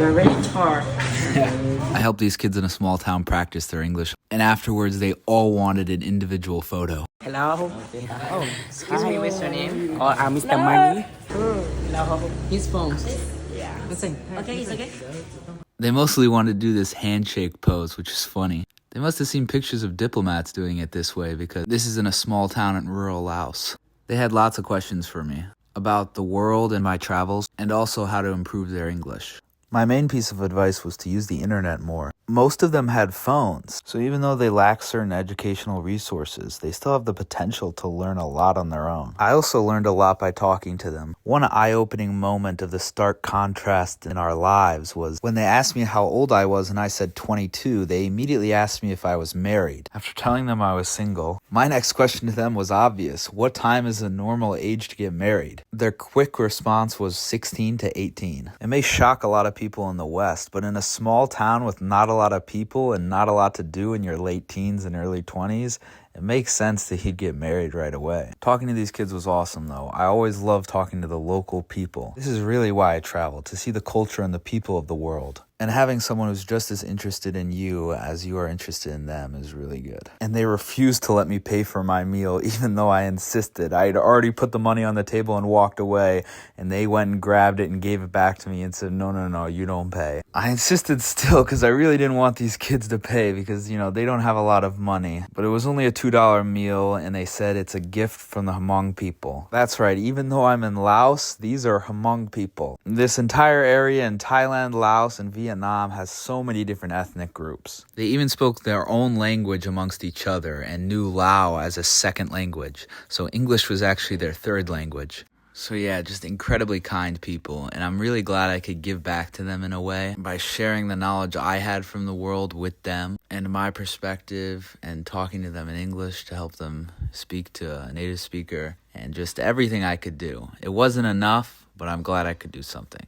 You're very tall. I helped these kids in a small town practice their English, and afterwards they all wanted an individual photo. Hello. Oh, excuse me, what's your name? Oh, I'm Mr. Money. Hello. His phone. Yeah. Listen. Okay, it's okay. They mostly wanted to do this handshake pose, which is funny. They must have seen pictures of diplomats doing it this way because this is in a small town in rural Laos. They had lots of questions for me about the world and my travels, and also how to improve their English. My main piece of advice was to use the internet more. Most of them had phones, so even though they lack certain educational resources, they still have the potential to learn a lot on their own. I also learned a lot by talking to them. One eye-opening moment of the stark contrast in our lives was when they asked me how old I was and I said 22, they immediately asked me if I was married. After telling them I was single, my next question to them was obvious. What time is a normal age to get married? Their quick response was 16 to 18. It may shock a lot of people in the West, but in a small town with not a lot of people and not a lot to do in your late teens and early 20s, it makes sense that he'd get married right away. Talking to these kids was awesome though. I always love talking to the local people. This is really why I travel, to see the culture and the people of the world. And having someone who's just as interested in you as you are interested in them is really good. And they refused to let me pay for my meal even though I insisted. I had already put the money on the table and walked away, and they went and grabbed it and gave it back to me and said, no, you don't pay. I insisted still because I really didn't want these kids to pay because, they don't have a lot of money. But it was only a $2 meal, and they said it's a gift from the Hmong people. That's right, even though I'm in Laos, these are Hmong people. This entire area in Thailand, Laos, and Vietnam has so many different ethnic groups. They even spoke their own language amongst each other and knew Lao as a second language. So English was actually their third language. So yeah, just incredibly kind people, and I'm really glad I could give back to them in a way by sharing the knowledge I had from the world with them and my perspective, and talking to them in English to help them speak to a native speaker, and just everything I could do. It wasn't enough, but I'm glad I could do something.